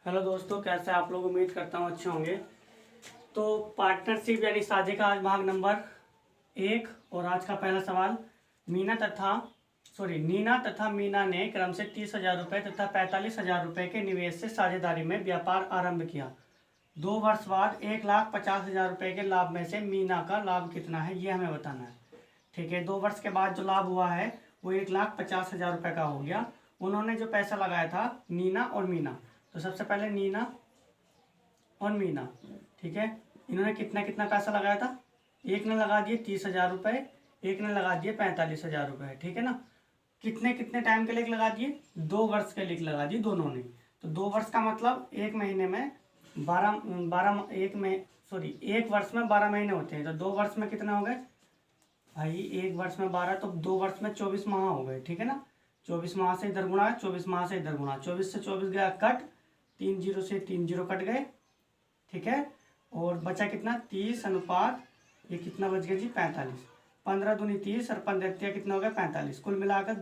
Hello दोस्तों, कैसे आप लोग? उम्मीद करता हूँ अच्छे होंगे। तो पार्टनरशिप यानी साझे का आज भाग नंबर 1 और आज का पहला सवाल। नीना तथा मीना ने क्रम से 30,000 रुपये तथा 45,000 रुपये के निवेश से साझेदारी में व्यापार आरंभ किया। 2 वर्ष बाद 1,50,000 रुपये के लाभ में से मीना का लाभ कितना है, ये हमें बताना है। ठीक है, 2 वर्ष के बाद जो लाभ हुआ है वो 1,50,000 रुपये का हो गया। उन्होंने जो पैसा लगाया था नीना और मीना, तो सबसे पहले नीना और मीना, ठीक है, इन्होंने कितना कितना पैसा लगाया था। एक ने लगा दिए 30,000 रुपये, एक ने लगा दिए 45,000 रुपये, ठीक है ना। कितने कितने टाइम के लिए लगा दिए? 2 वर्ष के लिए लगा दिए दोनों ने। तो 2 वर्ष का मतलब एक महीने में 1 वर्ष में 12 महीने होते हैं। तो 2 वर्ष में कितना हो गए भाई? 1 वर्ष में 12, तो 2 वर्ष में 24 माह हो गए, ठीक है ना। 24 माह से इधर गुणा, 24 माह से इधर गुणा, 24 से 24 गया कट, 3 जीरो से 3 जीरो कट गए, ठीक है। और बचा कितना? 30 अनुपात ये कितना बच गया जी? 45। 15 दूनी 30 और 15 कितना हो गया? 45। कुल मिलाकर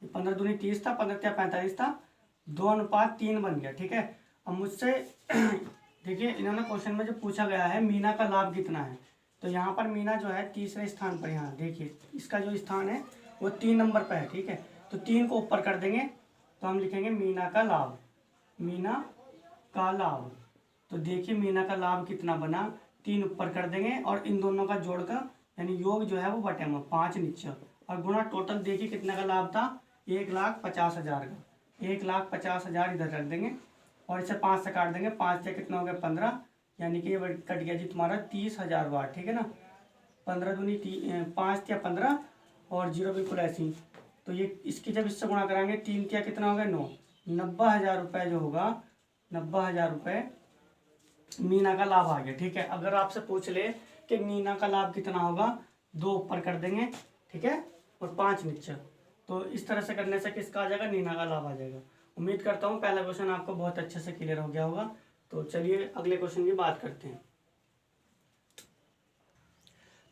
15 दूनी 30 था, 15 45 था, 2:3 बन गया, ठीक है। अब मुझसे देखिए, इन्होंने क्वेश्चन में जो पूछा गया है मीना का लाभ कितना है, तो यहाँ पर मीना जो है तीसरे स्थान पर, यहाँ देखिए इसका जो स्थान है वो 3 नंबर पर है, ठीक है। तो 3 को ऊपर कर देंगे तो हम लिखेंगे मीना का लाभ, मीना का लाभ। तो देखिए मीना का लाभ कितना बना, 3 ऊपर कर देंगे और इन दोनों का जोड़ का यानी योग जो है वो बटे में 5 नीचे और गुणा। टोटल देखिए कितना का लाभ था? 1,50,000 का। 1,50,000 इधर रख देंगे और इसे 5 से काट देंगे, 5 से कितना हो गया? 15, यानी कि ये कट गया जी तुम्हारा 30,000 वाट, ठीक है ना। 15 दूनी 5 या 15 और जीरो बिल्कुल ऐसी। तो ये इसकी जब इससे गुणा कराएंगे 3 क्या कितना हो गया? 9। 90,000 रुपये जो होगा, 90,000 रुपये मीना का लाभ आ गया, ठीक है। अगर आपसे पूछ ले कि मीना का लाभ कितना होगा, 2 ऊपर कर देंगे, ठीक है, और 5 नीचे। तो इस तरह से करने से किसका आ जाएगा? मीना का लाभ आ जाएगा। उम्मीद करता हूँ पहला क्वेश्चन आपको बहुत अच्छे से क्लियर हो गया होगा। तो चलिए अगले क्वेश्चन की बात करते हैं।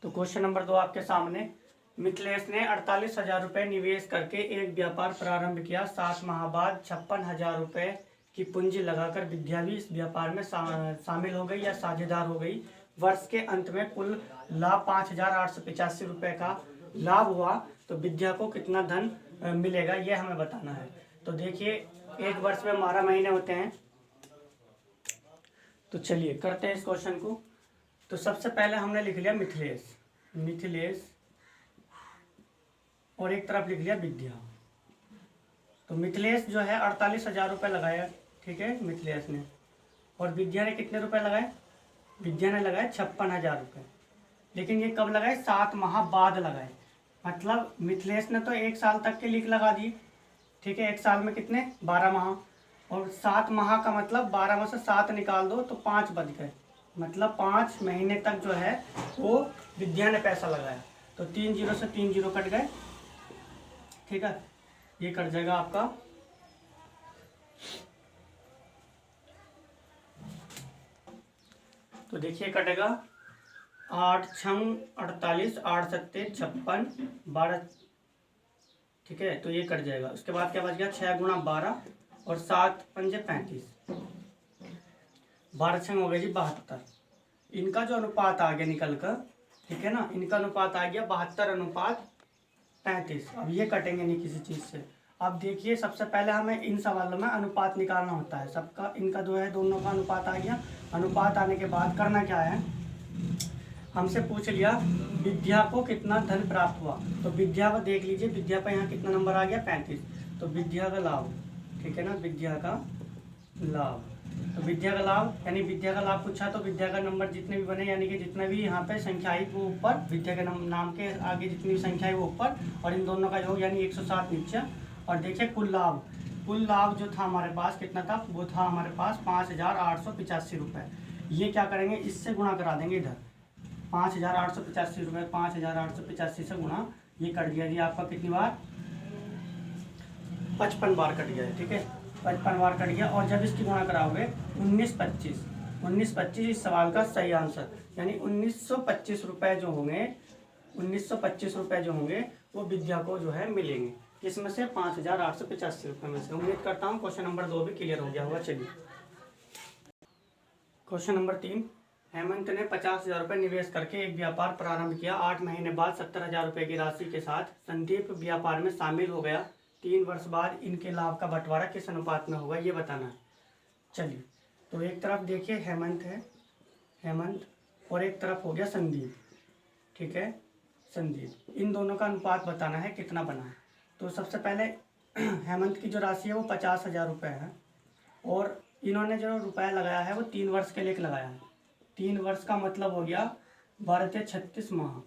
तो क्वेश्चन नंबर 2 आपके सामने। मिथिलेश ने 48,000 रुपये निवेश करके एक व्यापार प्रारंभ किया। 7 माह बाद 56,000 रुपये की पूंजी लगाकर विद्या भी इस व्यापार में शामिल हो गई या साझेदार हो गई। वर्ष के अंत में कुल लाभ 5,885 रुपये का लाभ हुआ, तो विद्या को कितना धन मिलेगा, ये हमें बताना है। तो देखिए, एक वर्ष में 12 महीने होते हैं। तो चलिए करते हैं इस क्वेश्चन को। तो सबसे पहले हमने लिख लिया मिथिलेश और एक तरफ लिख लिया विद्या। तो मिथिलेश जो है 48,000 रुपये लगाया, ठीक है, मिथिलेश ने। और विद्या ने कितने रुपए लगाए? विद्या ने लगाए 56,000 रुपये। लेकिन ये कब लगाए? 7 माह बाद लगाए। मतलब मिथिलेश ने तो 1 साल तक के लिए लगा दिए, ठीक है। 1 साल में कितने? 12 माह। और 7 माह का मतलब 12 में से 7 निकाल दो तो 5 बच गए। मतलब 5 महीने तक जो है वो विद्या ने पैसा लगाया। तो 3 जीरो से 3 जीरो कट गए, ठीक है। ये कट जाएगा आपका, तो देखिए कटेगा 8 छंग 48, 8 सत्ते 56, 12, ठीक है। तो ये कट जाएगा। उसके बाद क्या बच गया? 6 गुणा 12 और 7 पंजे 35, 12 छंग हो गया जी 72। इनका जो अनुपात आ गया निकल कर, ठीक है ना, इनका अनुपात आ गया 72:35। अब ये कटेंगे नहीं किसी चीज़ से। अब देखिए, सबसे पहले हमें इन सवालों में अनुपात निकालना होता है सबका। इनका जो है दोनों का अनुपात आ गया। अनुपात आने के बाद करना क्या है, हमसे पूछ लिया विद्या को कितना धन प्राप्त हुआ। तो विद्या को देख लीजिए, विद्या पर यहाँ कितना नंबर आ गया? 35। तो विद्या का लाभ, ठीक है ना, विद्या का लाभ। तो विद्या का लाभ यानी विद्या का लाभ पूछा तो विद्या का नंबर जितने भी बने, यानी कि जितने भी यहाँ पे संख्या आई वो ऊपर, विद्या के नाम के आगे जितनी भी संख्या है वो ऊपर, और इन दोनों का योग यानी 107 नीचे। और देखिए कुल लाभ जो था हमारे पास कितना था? वो था हमारे पास 5,885 रुपये। ये क्या करेंगे? इससे गुणा करा देंगे इधर। 5,885 रुपये 5,885 से गुणा, ये कट गया जी आपका कितनी बार? 55 बार कट गया है, ठीक है, 55 बार कट गया। और जब इसकी गुणा कराओगे 1925 इस सवाल का सही आंसर, यानी 1925 रुपये जो होंगे, 1925 रुपये जो होंगे वो विद्या को जो है मिलेंगे। इसमें से 5,885 रुपये में से। उम्मीद करता हूँ क्वेश्चन नंबर 2 भी क्लियर हो गया होगा। चलिए क्वेश्चन नंबर 3, हेमंत ने 50,000 रुपये निवेश करके एक व्यापार प्रारंभ किया। 8 महीने बाद 70,000 रुपये की राशि के साथ संदीप व्यापार में शामिल हो गया। 3 वर्ष बाद इनके लाभ का बंटवारा किस अनुपात में होगा, ये बताना है। चलिए तो एक तरफ देखिए हेमंत है, हेमंत, और एक तरफ हो गया संदीप, ठीक है, संदीप। इन दोनों का अनुपात बताना है कितना बना है। तो सबसे पहले हेमंत की जो राशि है वो 50,000 रुपये है, और इन्होंने जो रुपया लगाया है वो 3 वर्ष के लिए लगाया है। 3 वर्ष का मतलब हो गया 12 36 माह,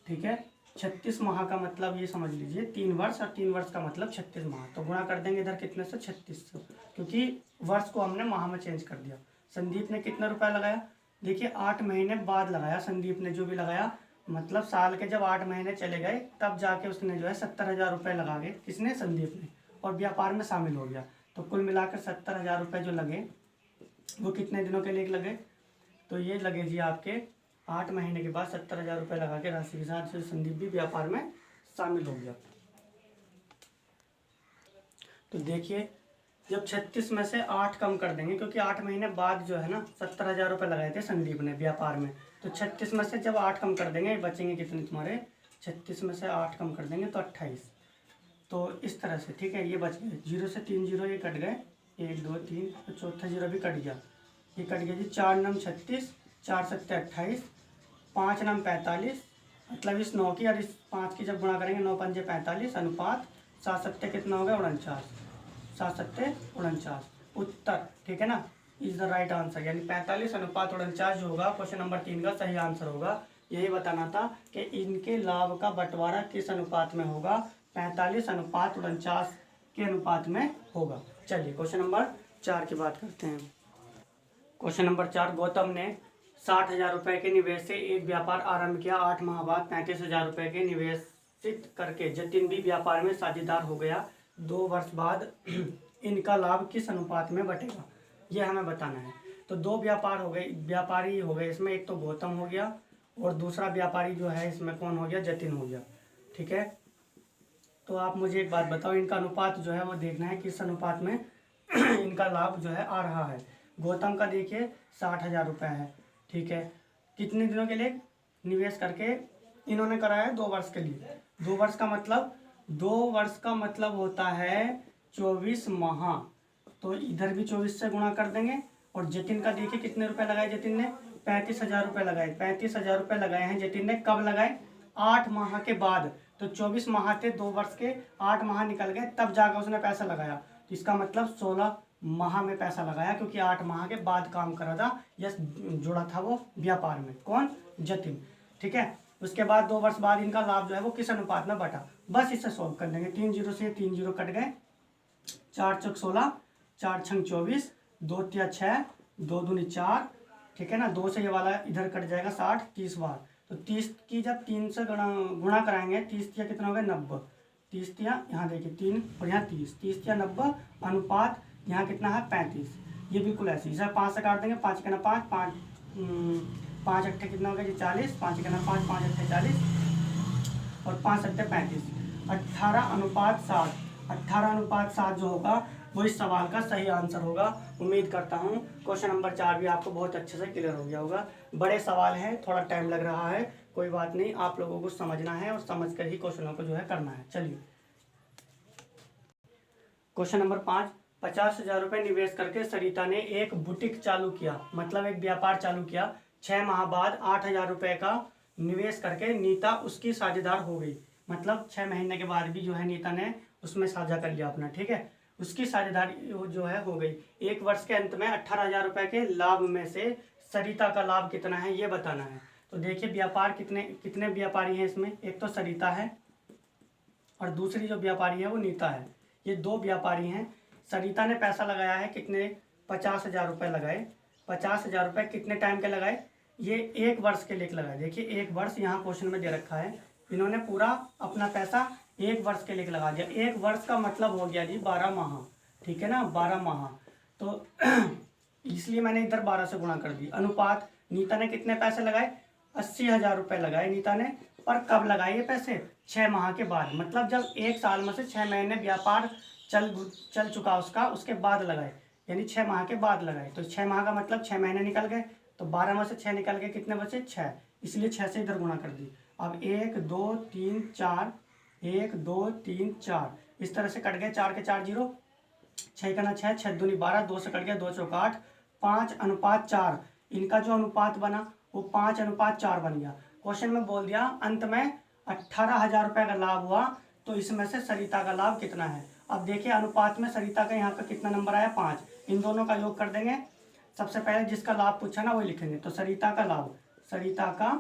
ठीक है। 36 माह का मतलब ये समझ लीजिए 3 वर्ष, और 3 वर्ष का मतलब 36 माह। तो गुणा कर देंगे इधर कितने से, 36 से, क्योंकि वर्ष को हमने माह में चेंज कर दिया। संदीप ने कितना रुपया लगाया, देखिए 8 महीने बाद लगाया संदीप ने, जो भी लगाया, मतलब साल के जब 8 महीने चले गए तब जाके उसने जो है 70,000 रुपये लगा के, किसने, संदीप ने, और व्यापार में शामिल हो गया। तो कुल मिलाकर 70,000 रुपये जो लगे वो कितने दिनों के लिए लगे, तो ये लगे जी आपके 8 महीने के बाद 70,000 रुपये लगा के राशि के साथ संदीप भी व्यापार में शामिल हो गया। तो देखिए जब 36 में से 8 कम कर देंगे, क्योंकि 8 महीने बाद जो है ना 70,000 रुपये लगाए थे संदीप ने व्यापार में, तो 36 में से जब 8 कम कर देंगे बचेंगे कितने तुम्हारे, 36 में से 8 कम कर देंगे तो 28। तो इस तरह से, ठीक है, ये बच गए, 0 से 3 जीरो ये कट गए, 1 2 3, तो चौथा जीरो भी कट गया, ये कट गया जी। 4 नम 36, 4 सत्ते 28, 5 नम 45, मतलब इस 9 की और इस 5 की जब गुणा करेंगे 9 पंजे 45, अनुपात 7 सत्ते कितना हो गया, 49, 7 सत्ते 49, उत्तर, ठीक है ना, इज द राइट आंसर, यानी 45 अनुपात 49 जो होगा क्वेश्चन नंबर 3 का सही आंसर होगा। यही बताना था कि इनके लाभ का बंटवारा किस अनुपात में होगा, 45 अनुपात 49 के अनुपात में होगा। चलिए क्वेश्चन नंबर 4 की बात करते हैं। क्वेश्चन नंबर 4, गौतम ने 60,000 रुपये के निवेश से एक व्यापार आरंभ किया। 8 माह बाद 35,000 रुपये के निवेशित करके जतिन भी व्यापार में साझेदार हो गया। 2 वर्ष बाद इनका लाभ किस अनुपात में बटेगा, ये हमें बताना है। तो 2 व्यापार हो गए, व्यापारी हो गए इसमें, एक तो गौतम हो गया और दूसरा व्यापारी जो है इसमें कौन हो गया, जतिन हो गया, ठीक है। तो आप मुझे एक बात बताओ, इनका अनुपात जो है वो देखना है किस अनुपात में इनका लाभ जो है आ रहा है। गौतम का देखिए 60,000 रुपये है, ठीक है, कितने दिनों के लिए निवेश करके इन्होंने कराया है, 2 वर्ष के लिए। 2 वर्ष का मतलब, 2 वर्ष का मतलब होता है 24 माह, तो इधर भी 24 से गुणा कर देंगे। और जतिन का देखिए कितने रुपए लगाए जतिन ने, 35,000 रुपये लगाए। 35,000 रुपये लगाए हैं जतिन ने, कब लगाए, 8 माह के बाद। तो 24 माह थे 2 वर्ष के, 8 माह निकल गए तब जाकर उसने पैसा लगाया। तो इसका मतलब 16 माह में पैसा लगाया, क्योंकि 8 माह के बाद काम करा था, यस, जुड़ा था वो व्यापार में, कौन, जतिन, ठीक है। उसके बाद 2 वर्ष बाद इनका लाभ जो है वो किस अनुपात में बटा, बस इसे सॉल्व कर देंगे। 3 जीरो से 3 जीरो कट गए, 4 चौक 16, 4 छंग 24, 2 तिया 6, 2 दूनी 4, ठीक है ना। 2 से ये वाला इधर कट जाएगा 60, 30 बार। तो 30 की जब 3 से गुणा कराएंगे, 30 तिया कितना हो गया, 90, 30 तिया यहाँ देखिए 3 और यहाँ 30, 30 तिया 90, अनुपात यहाँ कितना है 35। ये बिल्कुल ऐसे ही, सर 5 से काट देंगे, 5 के ना 5, 5 अट्ठे कितना हो गया जी 40, 5 के ना 5, 5 अट्ठे 40 और 5 अट्ठे 35, 18 अनुपात 7, 18 अनुपात 7 जो होगा वो इस सवाल का सही आंसर होगा। उम्मीद करता हूँ क्वेश्चन नंबर 4 भी आपको बहुत अच्छे से क्लियर हो गया होगा। बड़े सवाल हैं, थोड़ा टाइम लग रहा है, कोई बात नहीं, आप लोगों को समझना है और समझ कर ही क्वेश्चनों को जो है करना है। चलिए क्वेश्चन नंबर 5, 50,000 रुपये निवेश करके सरिता ने एक बुटीक चालू किया, मतलब एक व्यापार चालू किया। 6 माह बाद 8,000 रुपये का निवेश करके नीता उसकी साझेदार हो गई, मतलब 6 महीने के बाद भी जो है नीता ने उसमें साझा कर लिया अपना, ठीक है, उसकी साझेदारी जो है हो गई। 1 वर्ष के अंत में 18,000 रुपये के लाभ में से सरिता का लाभ कितना है ये बताना है। तो देखिए व्यापार कितने व्यापारी हैं इसमें, एक तो सरिता है और दूसरी जो व्यापारी है वो नीता है। ये 2 व्यापारी हैं। सरिता ने पैसा लगाया है कितने, 50,000 रुपये लगाए। 50,000 रुपये कितने टाइम के लगाए, ये 1 वर्ष के लिए लगाए। देखिए 1 वर्ष यहाँ क्वेश्चन में दे रखा है, इन्होंने पूरा अपना पैसा 1 वर्ष के लिए लगा दिया। 1 वर्ष का मतलब हो गया जी 12 माह, ठीक है ना, 12 माह। तो इसलिए मैंने इधर 12 से गुणा कर दी। अनुपात, नीता ने कितने पैसे लगाए, 80,000 रुपये लगाए नीता ने। पर कब लगाए ये पैसे? 6 माह के बाद, मतलब जब 1 साल में से 6 महीने व्यापार चल चुका उसका, उसके बाद लगाए, यानी 6 माह के बाद लगाए। तो 6 माह का मतलब 6 महीने निकल गए, तो 12 में से 6 निकल गए, कितने बचे? 6, इसलिए 6 से इधर गुणा कर दी। अब 1 2 3 4, 1 2 3 4, इस तरह से कट गए, 4 के 4 0, 6 का ना 6, 6 दूनी 12, 2 से कट गया, 2 चौका 8, 5:4। इनका जो अनुपात बना वो 5:4 बन गया। क्वेश्चन में बोल दिया अंत में 18,000 रुपये का लाभ हुआ, तो इसमें से सरिता का लाभ कितना है। अब देखिए अनुपात में सरिता का यहाँ पे कितना नंबर आया? 5। इन दोनों का योग कर देंगे। सबसे पहले जिसका लाभ पूछा ना वही लिखेंगे, तो सरिता का लाभ, सरिता का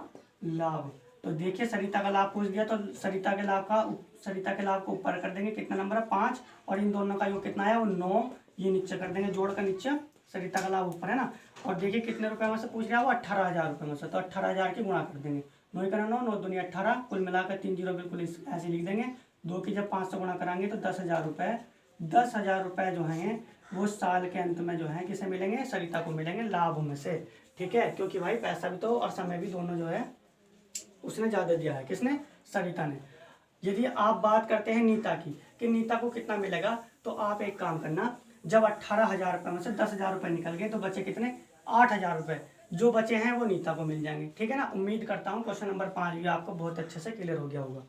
लाभ। तो देखिए सरिता का लाभ पूछ दिया, तो सरिता के लाभ को ऊपर कर देंगे, कितना नंबर है? 5, और इन दोनों का योग कितना है? वो 9। ये नीचे कर देंगे, जोड़ का नीचे, सरिता का लाभ ऊपर है ना। और देखिए कितने रुपए में से पूछ रहा है वो? 18,000 रुपये में से, तो 18,000 की गुणा कर देंगे। 9 का 9, 9 दूनी 18, कुल मिलाकर 3 जीरो बिल्कुल ऐसे लिख देंगे। 2 की जब 5 से गुणा कराएंगे तो 10,000 रुपये। 10,000 रुपये जो हैं वो साल के अंत में जो है किसे मिलेंगे? सरिता को मिलेंगे, लाभ में से। ठीक है, क्योंकि भाई पैसा भी तो और समय भी दोनों जो है उसने ज़्यादा दिया है। किसने? सरिता ने। यदि आप बात करते हैं नीता की, कि नीता को कितना मिलेगा, तो आप एक काम करना, जब 18,000 रुपये में से 10,000 रुपये निकल गए तो बचे कितने? 8,000 रुपये। जो बचे हैं वो नीता को मिल जाएंगे। ठीक है ना। उम्मीद करता हूँ क्वेश्चन नंबर 5 भी आपको बहुत अच्छे से क्लियर हो गया होगा।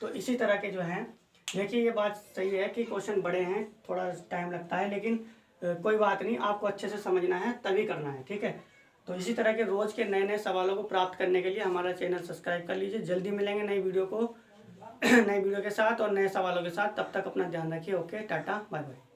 तो इसी तरह के जो हैं, देखिए ये बात सही है कि क्वेश्चन बड़े हैं, थोड़ा टाइम लगता है, लेकिन कोई बात नहीं, आपको अच्छे से समझना है तभी करना है। ठीक है। तो इसी तरह के रोज़ के नए नए सवालों को प्राप्त करने के लिए हमारा चैनल सब्सक्राइब कर लीजिए। जल्दी मिलेंगे नई वीडियो के साथ और नए सवालों के साथ। तब तक अपना ध्यान रखिए। Okay, tata, bye bye.